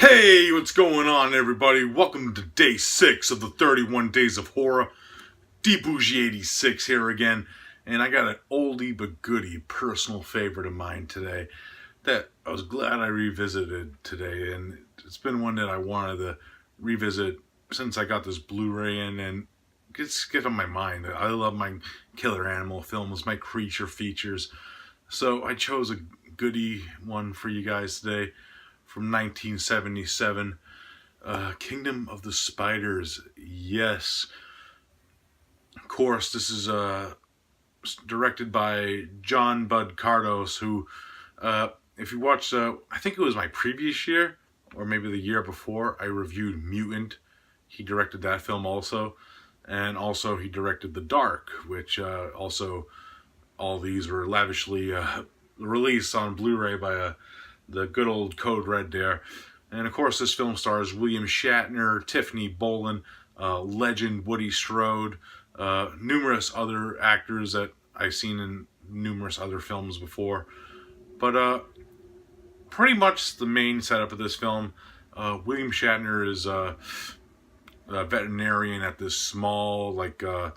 Hey, what's going on, everybody? Welcome to day 6 of the 31 Days of Horror. DBougie86 here again, and I got an oldie but goodie personal favorite of mine today that I was glad I revisited today, and it's been one that I wanted to revisit since I got this Blu-ray in, and it's get on my mind. I love my killer animal films, my creature features, so I chose a goodie one for you guys today. From 1977, Kingdom of the Spiders. Yes, of course, this is directed by John Bud Cardos, who, if you watched, I think it was my previous year, or maybe the year before, I reviewed Mutant. He directed that film also, and also he directed The Dark, which also, all these were lavishly released on Blu-ray by the good old Code Red there. And of course, this film stars William Shatner, Tiffany Bolin, legend Woody Strode, numerous other actors that I've seen in numerous other films before. But pretty much the main setup of this film, William Shatner is a veterinarian at this small, well,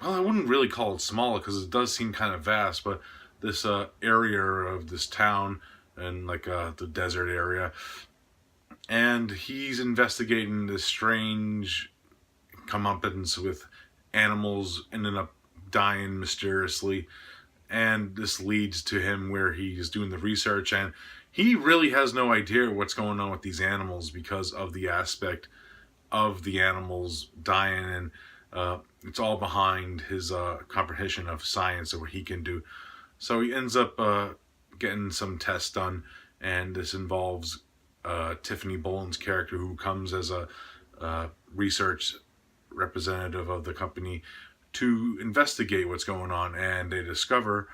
I wouldn't really call it small because it does seem kind of vast, but this area of this town, and the desert area, and he's investigating this strange comeuppance with animals ending up dying mysteriously, and this leads to him where he's doing the research, and he really has no idea what's going on with these animals because of the aspect of the animals dying, and it's all behind his comprehension of science and what he can do. So he ends up getting some tests done, and this involves Tiffany Bolin's character, who comes as a research representative of the company to investigate what's going on, and they discover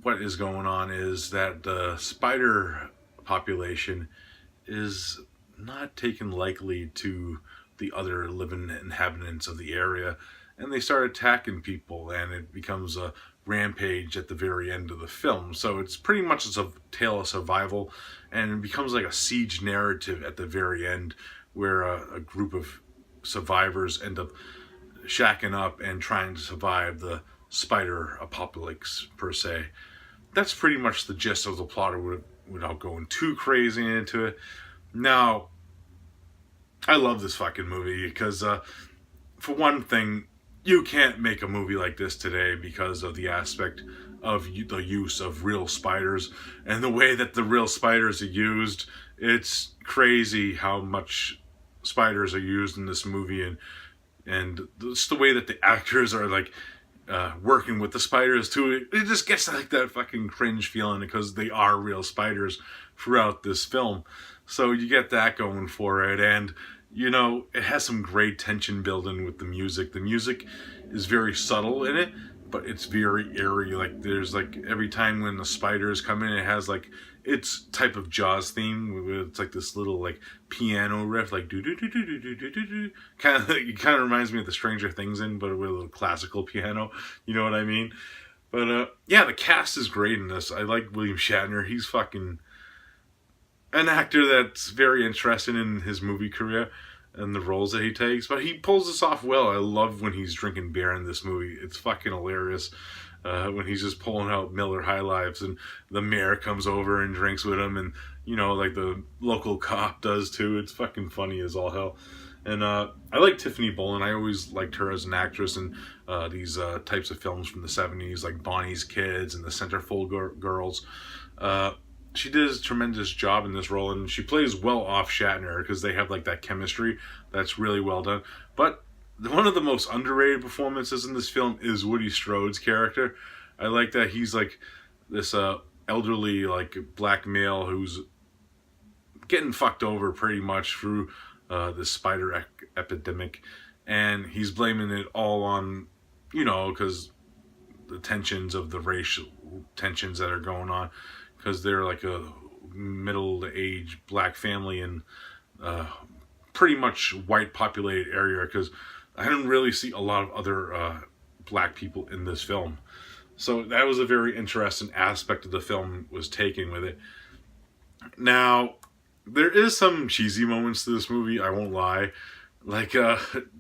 what is going on is that the spider population is not taken likely to the other living inhabitants of the area, and they start attacking people, and it becomes a rampage at the very end of the film. So it's pretty much a tale of survival, and it becomes like a siege narrative at the very end, where a group of survivors end up shacking up and trying to survive the spider apocalypse, per se. That's pretty much the gist of the plot without going too crazy into it. Now, I love this fucking movie because, for one thing, you can't make a movie like this today because of the aspect of the use of real spiders and the way that the real spiders are used. It's crazy how much spiders are used in this movie, and it's the way that the actors are working with the spiders too. It just gets like that fucking cringe feeling because they are real spiders throughout this film. So you get that going for it, and it has some great tension building with the music. The music is very subtle in it, but it's very eerie. There's every time when the spiders come in, it has its type of Jaws theme. It's this little piano riff, do do do do do do do do. It kind of reminds me of the Stranger Things but with a little classical piano. You know what I mean? But yeah, the cast is great in this. I like William Shatner. He's fucking an actor that's very interesting in his movie career and the roles that he takes, but he pulls this off well. I love when he's drinking beer in this movie. It's fucking hilarious when he's just pulling out Miller High Lifes, and the mayor comes over and drinks with him, and the local cop does too. It's fucking funny as all hell. And I like Tiffany Bolin. I always liked her as an actress in these types of films from the 70s, like Bonnie's Kids and the Centerfold Girls. She did a tremendous job in this role, and she plays well off Shatner because they have that chemistry that's really well done. But one of the most underrated performances in this film is Woody Strode's character. I like that he's this elderly black male who's getting fucked over pretty much through this spider epidemic, and he's blaming it all on because the tensions of the racial tensions that are going on, because they're a middle-aged black family in pretty much white populated area, because I didn't really see a lot of other black people in this film. So that was a very interesting aspect of the film was taken with it. Now, there is some cheesy moments to this movie, I won't lie. Like,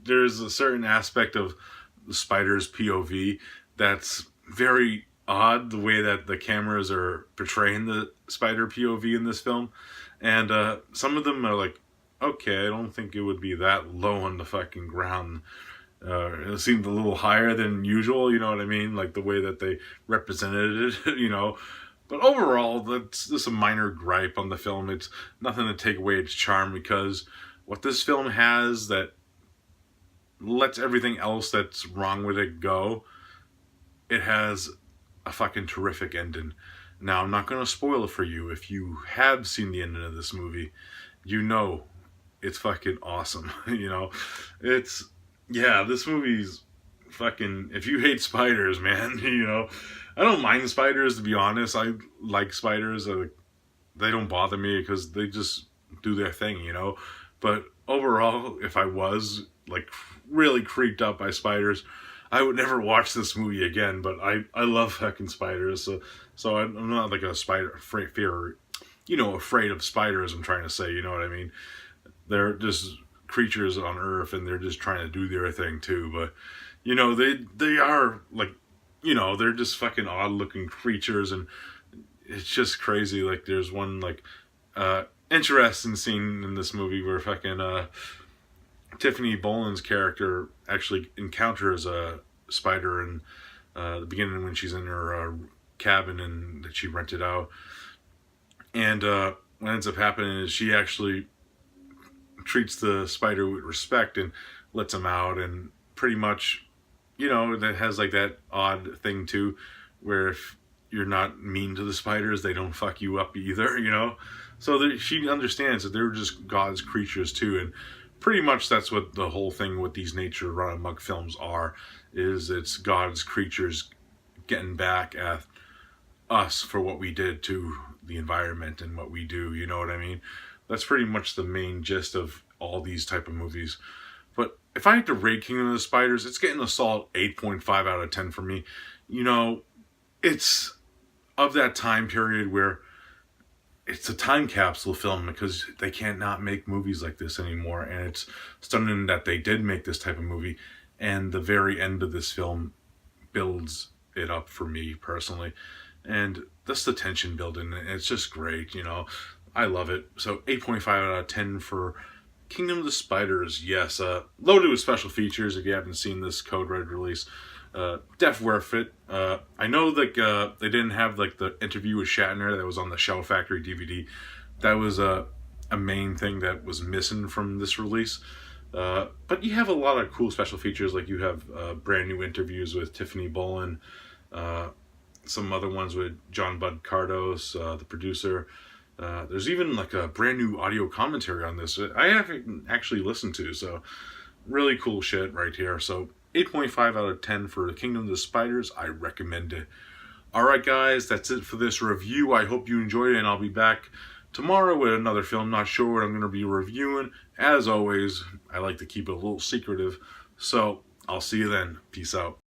there's a certain aspect of the spider's POV that's very odd, the way that the cameras are portraying the spider POV in this film. And some of them are like, okay, I don't think it would be that low on the fucking ground. It seemed a little higher than usual, you know what I mean? Like the way that they represented it, you know. But overall, that's just a minor gripe on the film. It's nothing to take away its charm, because what this film has that lets everything else that's wrong with it go, it has a fucking terrific ending. Now, I'm not going to spoil it for you. If you have seen the ending of this movie, you know it's fucking awesome. You know, it's, yeah, this movie's fucking, if you hate spiders, man, you know, I don't mind spiders, to be honest. I like spiders. They don't bother me because they just do their thing, you know. But overall, if I was like really creeped out by spiders, I would never watch this movie again. But I love fucking spiders, so I'm not like a spider afraid of spiders. I'm trying to say, you know what I mean? They're just creatures on Earth, and they're just trying to do their thing too. But you know, they are like, you know, they're just fucking odd looking creatures, and it's just crazy. Like there's one like interesting scene in this movie where fucking Tiffany Boland's character actually encounters a spider in the beginning when she's in her cabin and that she rented out. And what ends up happening is she actually treats the spider with respect and lets him out, and pretty much, you know, that has like that odd thing too, where if you're not mean to the spiders, they don't fuck you up either, you know? So she understands that they're just God's creatures too, and pretty much that's what the whole thing with these nature run amok films are, is it's God's creatures getting back at us for what we did to the environment and what we do, you know what I mean? That's pretty much the main gist of all these type of movies. But if I had to rate Kingdom of the Spiders, it's getting a solid 8.5 out of 10 for me. You know, it's of that time period where it's a time capsule film, because they can't not make movies like this anymore. And it's stunning that they did make this type of movie. And the very end of this film builds it up for me personally. And that's the tension building. It's just great, you know. I love it. So 8.5 out of 10 for Kingdom of the Spiders. Yes, loaded with special features. If you haven't seen this Code Red release, def worth it. I know that they didn't have like the interview with Shatner that was on the Shell Factory DVD. That was a main thing that was missing from this release. But you have a lot of cool special features, like you have brand new interviews with Tiffany Boland, some other ones with John Bud Cardos, the producer. There's even like a brand new audio commentary on this I haven't actually listened to, so really cool shit right here. So 8.5 out of 10 for Kingdom of the Spiders. I recommend it. Alright guys, that's it for this review. I hope you enjoyed it, and I'll be back tomorrow with another film. Not sure what I'm going to be reviewing. As always, I like to keep it a little secretive. So I'll see you then. Peace out.